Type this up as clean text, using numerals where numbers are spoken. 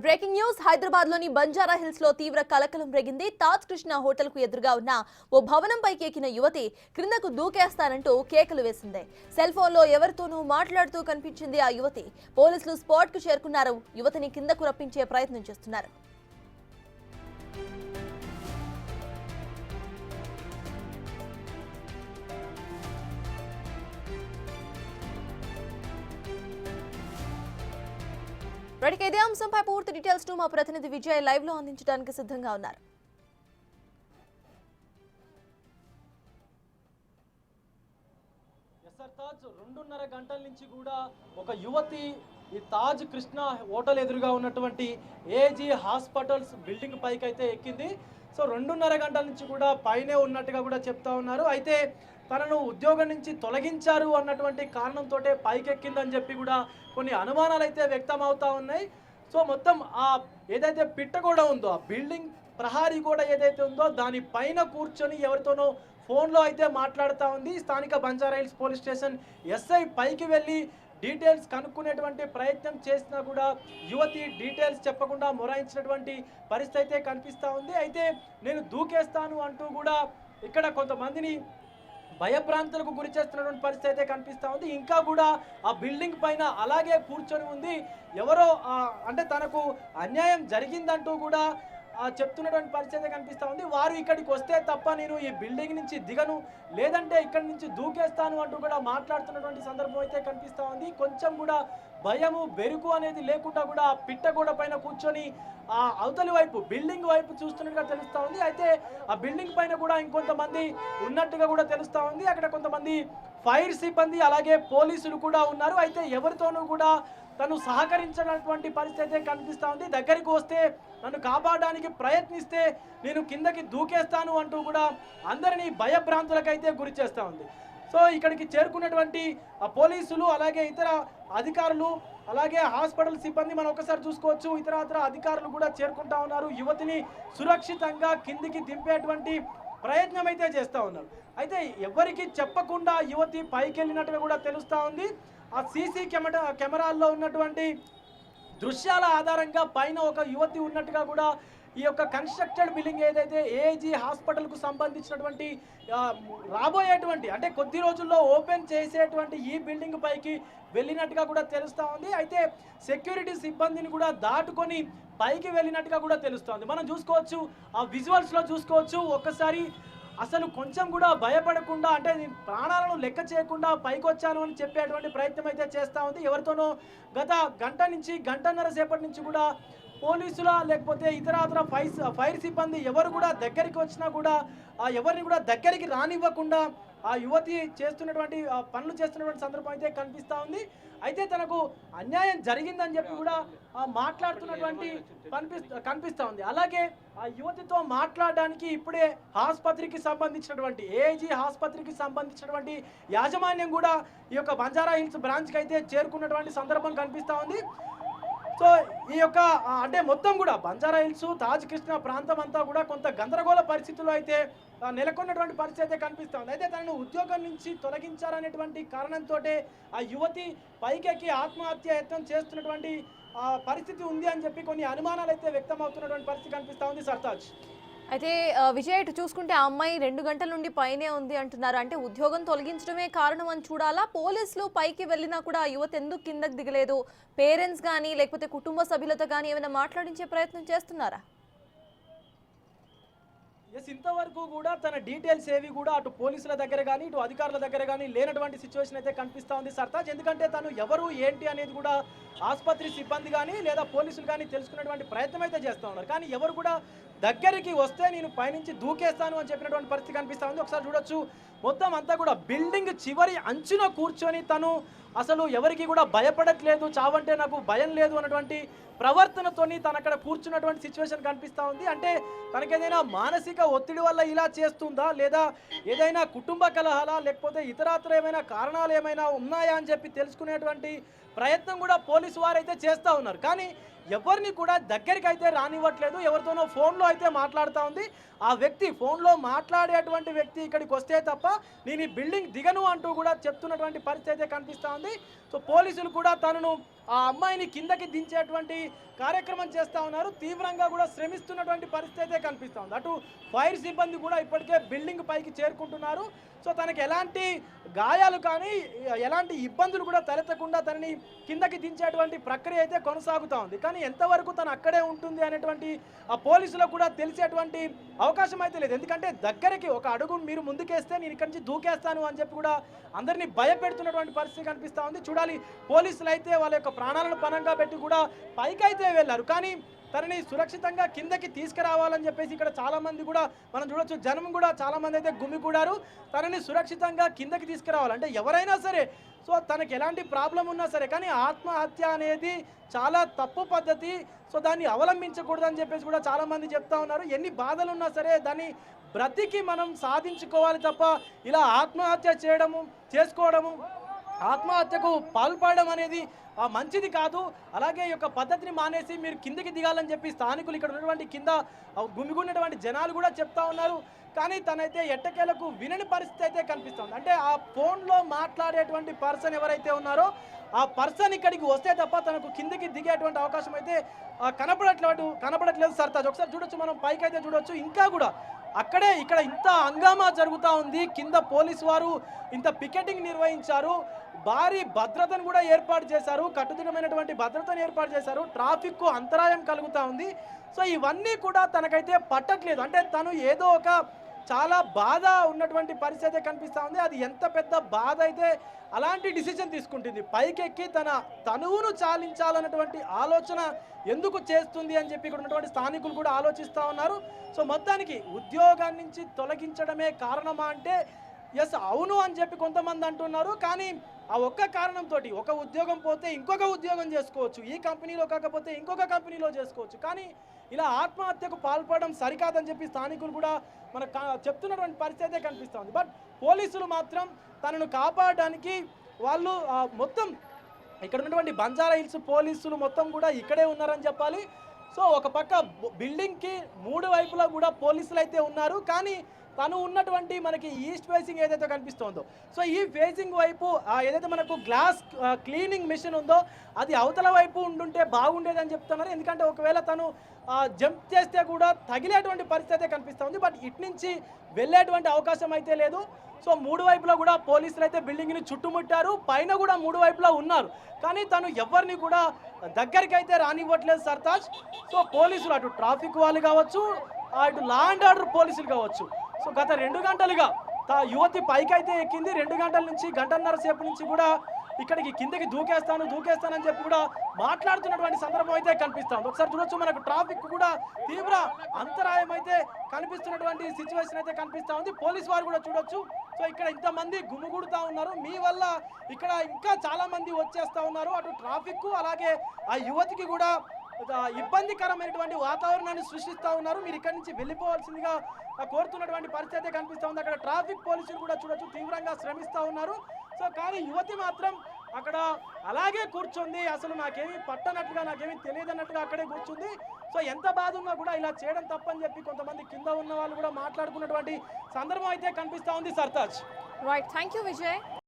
Breaking news Hyderabad లోని Banjara hills లో తీవ్ర కలకలం రేగింది. తాజ్ కృష్ణ హోటల్ కు ఎదురుగా ఉన్న ఓ భవనం పైకి ఎక్కిన యువతి క్రిందకు దూకేస్తానంటూ కేకలు వేసింది. సెల్ ఫోన్ లో ఎవరితోనూ మాట్లాడుతూ కనిపించింది ఆ యువతి. పోలీసులు స్పాట్ కు చేరుకున్నారు. యువతిని కిందకు రప్పించే ప్రయత్నం చేస్తున్నారు. ఇదే అంశంపై పూర్తి డీటెయిల్స్ ను మా ప్రతినిధి విజయ్ లైవ్ లో అందించడానికి సిద్ధంగా ఉన్నారు. తాజ్ 2.5 గంటల నుంచి కూడా ఒక యువతి ఈ తాజ్ కృష్ణ హోటల్ ఎదురుగా ఉన్నటువంటి ఏజీ హాస్పిటల్స్ బిల్డింగ్ పైకి అయితే ఎక్కింది. సో 2.5 గంటల నుంచి కూడా పైనే ఉన్నట్టుగా కూడా చెప్తా ఉన్నారు. అయితే తనను ఉద్యోగం నుంచి తొలగించారు అన్నటువంటి కారణంతో పైకెక్కిందని చెప్పి కూడా కొన్ని అనుమానాలు అయితే వ్యక్తం అవుతా ఉన్నాయి. సో మొత్తం ఆ ఏదైతే పిట్ట కూడా ఉందో, ఆ బిల్డింగ్ ప్రహారీ కూడా ఏదైతే ఉందో దాని పైన కూర్చొని ఎవరితోనో ఫోన్లో అయితే మాట్లాడుతూ ఉంది. స్థానిక Banjara hills police station SI పైకి వెళ్ళి డీటెయిల్స్ కనుక్కునేటువంటి ప్రయత్నం చేసినా కూడా యువతి డీటెయిల్స్ చెప్పకుండా మొరాయించినటువంటి పరిస్థితి అయితే కనిపిస్తూ ఉంది. అయితే నేను దూకేస్తాను అంటూ కూడా ఇక్కడ కొంతమందిని భయభ్రాంతులకు గురి చేస్తున్నటువంటి పరిస్థితి అయితే కనిపిస్తూ ఉంది. ఇంకా కూడా ఆ బిల్డింగ్ పైన అలాగే కూర్చొని ఉంది. ఎవరో అంటే తనకు అన్యాయం జరిగిందంటూ కూడా చెప్తున్నటువంటి పరిస్థితి కనిపిస్తూ ఉంది. వారు ఇక్కడికి వస్తే తప్ప నేను ఈ బిల్డింగ్ నుంచి దిగను, లేదంటే ఇక్కడి నుంచి దూకేస్తాను అంటూ కూడా మాట్లాడుతున్నటువంటి సందర్భం అయితే కనిపిస్తూ ఉంది. కొంచెం కూడా భయము బెరుకు అనేది లేకుండా కూడా ఆ పిట్టగోడ పైన కూర్చొని ఆ అవతలి వైపు బిల్డింగ్ వైపు చూస్తున్నట్టుగా తెలుస్తూ ఉంది. అయితే ఆ బిల్డింగ్ పైన కూడా ఇంకొంతమంది ఉన్నట్టుగా కూడా తెలుస్తూ ఉంది. అక్కడ కొంతమంది ఫైర్ సిబ్బంది అలాగే పోలీసులు కూడా ఉన్నారు. అయితే ఎవరితోనూ కూడా తను సహకరించినటువంటి పరిస్థితి అయితే కనిపిస్తూ ఉంది. దగ్గరికి వస్తే నన్ను కాపాడడానికి ప్రయత్నిస్తే నేను కిందకి దూకేస్తాను అంటూ కూడా అందరినీ భయభ్రాంతులకైతే గురి చేస్తూ ఉంది. సో ఇక్కడికి చేరుకున్నటువంటి పోలీసులు అలాగే ఇతర అధికారులు అలాగే హాస్పిటల్ సిబ్బంది మనం ఒకసారి చూసుకోవచ్చు. ఇతర అధికారులు కూడా చేరుకుంటా ఉన్నారు. యువతిని సురక్షితంగా కిందికి దింపేటువంటి ప్రయత్నం అయితే చేస్తూ ఉన్నారు. అయితే ఎవరికి చెప్పకుండా యువతి పైకి వెళ్ళినట్టుగా కూడా తెలుస్తూ ఉంది. ఆ సీసీ కెమెరాల్లో ఉన్నటువంటి దృశ్యాల ఆధారంగా పైన ఒక యువతి ఉన్నట్టుగా కూడా ఈ యొక్క కన్స్ట్రక్టెడ్ బిల్డింగ్ ఏదైతే ఏజీ హాస్పిటల్కు సంబంధించినటువంటి రాబోయేటువంటి అంటే కొద్ది రోజుల్లో ఓపెన్ చేసేటువంటి ఈ బిల్డింగ్ పైకి వెళ్ళినట్టుగా కూడా తెలుస్తూ ఉంది. అయితే సెక్యూరిటీ సిబ్బందిని కూడా దాటుకొని పైకి వెళ్ళినట్టుగా కూడా తెలుస్తుంది. మనం చూసుకోవచ్చు, ఆ విజువల్స్లో చూసుకోవచ్చు. ఒక్కసారి అసలు కొంచెం కూడా భయపడకుండా అంటే ప్రాణాలను లెక్క చేయకుండా పైకి వచ్చాను అని చెప్పేటువంటి ప్రయత్నం అయితే చేస్తూ ఉంది. ఎవరితోనో గత గంట నుంచి గంటన్నర సేపటి నుంచి కూడా పోలీసుల లేకపోతే ఇతర ఫైర్ సిబ్బంది ఎవరు కూడా దగ్గరికి వచ్చినా కూడా ఎవరిని కూడా దగ్గరికి రానివ్వకుండా ఆ యువతి చేస్తున్నటువంటి పనులు చేస్తున్నటువంటి సందర్భం అయితే కనిపిస్తూ ఉంది. అయితే తనకు అన్యాయం జరిగిందని చెప్పి కూడా మాట్లాడుతున్నటువంటి కనిపిస్తూ ఉంది. అలాగే ఆ యువతితో మాట్లాడడానికి ఇప్పుడే ఆసుపత్రికి సంబంధించినటువంటి ఏజీ ఆసుపత్రికి సంబంధించినటువంటి యాజమాన్యం కూడా ఈ యొక్క బంజారా హిల్స్ బ్రాంచ్కి అయితే చేరుకున్నటువంటి సందర్భం కనిపిస్తూ ఉంది. సో ఈ యొక్క అంటే మొత్తం కూడా బంజారా హిల్స్ తాజ్ కృష్ణ ప్రాంతం అంతా కూడా కొంత గందరగోళ పరిస్థితుల్లో అయితే నెలకొన్నటువంటి పరిస్థితి అయితే కనిపిస్తుంది. అయితే తనను ఉద్యోగం నుంచి తొలగించారనేటువంటి కారణంతో ఆ యువతి పైకెక్కి ఆత్మహత్య యత్నం చేస్తున్నటువంటి పరిస్థితి ఉంది అని చెప్పి కొన్ని అనుమానాలు అయితే వ్యక్తం అవుతున్నటువంటి పరిస్థితి కనిపిస్తూ ఉంది. సర్తాజ్ అయితే విజయ్ ఇటు చూసుకుంటే ఆ అమ్మాయి 2 గంటల నుండి పైనే ఉంది అంటున్నారు. అంటే ఉద్యోగం తొలగించడమే కారణం అని చూడాలా? పోలీసులు పైకి వెళ్ళినా కూడా ఆ యువత ఎందుకు కిందకి దిగలేదు? పేరెంట్స్ కానీ లేకపోతే కుటుంబ సభ్యులతో కానీ ఏమైనా మాట్లాడించే ప్రయత్నం చేస్తున్నారా? ఇంతవరకు కూడా తన డీటెయిల్స్ ఏవి కూడా అటు పోలీసుల దగ్గర కానీ ఇటు అధికారుల దగ్గర కానీ లేనటువంటి సిచ్యువేషన్ అయితే కనిపిస్తూ ఉంది సర్తాజ్. ఎందుకంటే తను ఎవరు ఏంటి అనేది కూడా ఆసుపత్రి సిబ్బంది కానీ లేదా పోలీసులు కానీ తెలుసుకునేటువంటి ప్రయత్నం అయితే చేస్తూ ఉన్నారు. కానీ ఎవరు కూడా దగ్గరికి వస్తే నేను పైనుంచి దూకేస్తాను అని చెప్పినటువంటి పరిస్థితి కనిపిస్తూ ఉంది. ఒకసారి చూడొచ్చు, మొత్తం అంతా కూడా బిల్డింగ్ చివరి అంచున కూర్చొని తను అసలు ఎవరికి కూడా భయపడట్లేదు, చావంటే నాకు భయం లేదు అన్నటువంటి ప్రవర్తనతోని తను అక్కడ కూర్చున్నటువంటి సిచ్యువేషన్ కనిపిస్తూ ఉంది. అంటే తనకేదైనా మానసిక ఒత్తిడి వల్ల ఇలా చేస్తుందా, లేదా ఏదైనా కుటుంబ కలహాలా, లేకపోతే ఇతరాత్ర ఏమైనా కారణాలు ఏమైనా ఉన్నాయా అని చెప్పి తెలుసుకునేటువంటి ప్రయత్నం కూడా పోలీసు వారైతే చేస్తూ ఉన్నారు. కానీ ఎవరిని కూడా దగ్గరికి అయితే రానివ్వట్లేదు, ఎవరితోనో ఫోన్లో అయితే మాట్లాడుతూ ఉంది. ఆ వ్యక్తి ఫోన్లో మాట్లాడేటువంటి వ్యక్తి ఇక్కడికి వస్తే తప్ప నేను ఈ బిల్డింగ్ దిగను అంటూ కూడా చెప్తున్నటువంటి పరిస్థితి అయితే కనిపిస్తూ ఉంది. సో పోలీసులు కూడా తనను ఆ అమ్మాయిని కిందకి దించేటువంటి కార్యక్రమం చేస్తూ ఉన్నారు. తీవ్రంగా కూడా శ్రమిస్తున్నటువంటి పరిస్థితి అయితే కనిపిస్తూ ఉంది. అటు ఫైర్ సిబ్బంది కూడా ఇప్పటికే బిల్డింగ్ పైకి చేరుకుంటున్నారు. సో తనకి ఎలాంటి గాయాలు కానీ ఎలాంటి ఇబ్బందులు కూడా తలెత్తకుండా తనని కిందకి దించేటువంటి ప్రక్రియ అయితే కొనసాగుతూ ఉంది. కానీ ఎంతవరకు తను అక్కడే ఉంటుంది అనేటువంటి ఆ పోలీసులకు కూడా తెలిసేటువంటి అవకాశం అయితే లేదు. ఎందుకంటే దగ్గరికి ఒక అడుగు మీరు ముందుకేస్తే నేను ఇక్కడి నుంచి దూకేస్తాను అని చెప్పి కూడా అందరినీ భయపెడుతున్నటువంటి పరిస్థితి కనిపిస్తూ ఉంది. చూడాలి, పోలీసులు అయితే వాళ్ళ యొక్క ప్రాణాలను పణంగా పెట్టి కూడా పైకైతే వెళ్ళారు. కానీ తనని సురక్షితంగా కిందకి తీసుకురావాలని చెప్పేసి ఇక్కడ చాలామంది కూడా మనం చూడొచ్చు, జనం కూడా చాలామంది అయితే గుమికూడారు. తనని సురక్షితంగా కిందకి తీసుకురావాలంటే ఎవరైనా సరే, సో తనకి ఎలాంటి ప్రాబ్లం ఉన్నా సరే, కానీ ఆత్మహత్య అనేది చాలా తప్పు పద్ధతి. సో దాన్ని అవలంబించకూడదని చెప్పేసి కూడా చాలామంది చెప్తా ఉన్నారు. ఎన్ని బాధలు ఉన్నా సరే దాన్ని బ్రతికి మనం సాధించుకోవాలి తప్ప ఇలా ఆత్మహత్య చేసుకోవడము ఆత్మహత్యకు పాల్పడడం అనేది మంచిది కాదు. అలాగే ఈ యొక్క పద్ధతిని మానేసి మీరు కిందకి దిగాలని చెప్పి స్థానికులు ఇక్కడ ఉన్నటువంటి కింద గుమిగున్నటువంటి జనాలు కూడా చెప్తా ఉన్నారు. కానీ తనైతే ఎట్టకేలకు వినని పరిస్థితి అయితే కనిపిస్తుంది. అంటే ఆ ఫోన్లో మాట్లాడేటువంటి పర్సన్ ఎవరైతే ఉన్నారో ఆ పర్సన్ ఇక్కడికి వస్తే తప్ప తనకు కిందకి దిగేటువంటి అవకాశం అయితే కనపడట్లేదు సర్తాజ్. ఒకసారి చూడొచ్చు, మనం పైకి అయితే చూడొచ్చు. ఇంకా కూడా ఇక్కడ ఇంత హంగామా జరుగుతూ ఉంది. కింద పోలీసు వారు ఇంత పికెటింగ్ నిర్వహించారు, భారీ భద్రతను కూడా ఏర్పాటు చేశారు, కట్టుదిట్టమైనటువంటి భద్రతను ఏర్పాటు చేశారు. ట్రాఫిక్కు అంతరాయం కలుగుతూ ఉంది. సో ఇవన్నీ కూడా తనకైతే పట్టట్లేదు. అంటే తను ఏదో ఒక చాలా బాధ ఉన్నటువంటి పరిస్థితి కనిపిస్తూ ఉంది. అది ఎంత పెద్ద బాధ అయితే అలాంటి డిసిజన్ తీసుకుంటుంది, పైకెక్కి తన తనువును చాలించాలన్నటువంటి ఆలోచన ఎందుకు చేస్తుంది అని చెప్పి ఇక్కడ ఉన్నటువంటి స్థానికులు కూడా ఆలోచిస్తూ ఉన్నారు. సో మొత్తానికి ఉద్యోగాన్ని నుంచి తొలగించడమే కారణమా అంటే ఎస్ అవును అని చెప్పి కొంతమంది అంటున్నారు. కానీ ఆ ఒక్క కారణంతో ఒక ఉద్యోగం పోతే ఇంకొక ఉద్యోగం చేసుకోవచ్చు, ఈ కంపెనీలో కాకపోతే ఇంకొక కంపెనీలో చేసుకోవచ్చు. కానీ ఇలా ఆత్మహత్యకు పాల్పడడం సరికాదని చెప్పి స్థానికులు కూడా మనకు చెప్తున్నటువంటి పరిస్థితి కనిపిస్తుంది. బట్ పోలీసులు మాత్రం తనను కాపాడడానికి వాళ్ళు మొత్తం ఇక్కడ ఉన్నటువంటి బంజారా హిల్స్ పోలీసులు మొత్తం కూడా ఇక్కడే ఉన్నారని చెప్పాలి. సో ఒక పక్క బిల్డింగ్కి 3 వైపులా కూడా పోలీసులు అయితే ఉన్నారు. కానీ తను ఉన్నటువంటి మనకి ఈస్ట్ ఫేసింగ్ ఏదైతే కనిపిస్తుందో, సో ఈ ఫేసింగ్ వైపు ఏదైతే మనకు గ్లాస్ క్లీనింగ్ మిషన్ ఉందో అది అవతల వైపు ఉండుంటే బాగుండేదని చెప్తున్నారు. ఎందుకంటే ఒకవేళ తను జంప్ చేస్తే కూడా తగిలేటువంటి పరిస్థితి కనిపిస్తుంది. బట్ ఇటు నుంచి వెళ్ళేటువంటి అవకాశం అయితే లేదు. సో 3 వైపులా కూడా పోలీసులు అయితే బిల్డింగ్ని చుట్టుముట్టారు, పైన కూడా 3 వైపులా ఉన్నారు. కానీ తను ఎవరిని కూడా దగ్గరికి అయితే రానివ్వట్లేదు సర్తాజ్. సో పోలీసులు అటు ట్రాఫిక్ వాళ్ళు కావచ్చు, అటు లా అండ్ ఆర్డర్ పోలీసులు కావచ్చు, సో గత 2 గంటలుగా యువతి పైకి అయితే ఎక్కింది. 2 గంటల నుంచి గంటన్నర సేపు నుంచి కూడా ఇక్కడికి కిందకి దూకేస్తానని చెప్పి కూడా మాట్లాడుతున్నటువంటి సందర్భం అయితే కనిపిస్తుంది. ఒకసారి చూడొచ్చు, మనకు ట్రాఫిక్ కూడా తీవ్ర అంతరాయం అయితే కనిపిస్తున్నటువంటి సిచ్యువేషన్ అయితే కనిపిస్తూ ఉంది. పోలీసు వారు కూడా చూడొచ్చు. సో ఇక్కడ ఇంతమంది గుమిగూడుతూ ఉన్నారు, మీ వల్ల ఇక్కడ ఇంకా చాలా మంది వచ్చేస్తూ ఉన్నారు. అటు ట్రాఫిక్ అలాగే ఆ యువతికి కూడా ఇబ్బందికరమైనటువంటి వాతావరణాన్ని సృష్టిస్తూ ఉన్నారు. మీరు ఇక్కడి నుంచి వెళ్ళిపోవాల్సిందిగా కోరుతున్నటువంటి పరిస్థితి కనిపిస్తూ ఉంది. అక్కడ ట్రాఫిక్ పోలీసులు కూడా చూడొచ్చు, తీవ్రంగా శ్రమిస్తూ ఉన్నారు. సో కానీ యువతి మాత్రం అక్కడ అలాగే కూర్చుంది, అసలు నాకేమీ పట్టనట్టుగా, నాకేమీ తెలియదన్నట్టుగా అక్కడే కూర్చుంది. సో ఎంత బాధ ఉన్నా కూడా ఇలా చేయడం తప్పని చెప్పి కొంతమంది కింద ఉన్న వాళ్ళు కూడా మాట్లాడుకున్నటువంటి సందర్భం అయితే కనిపిస్తూ ఉంది Sartaj. Right, thank you Vijay.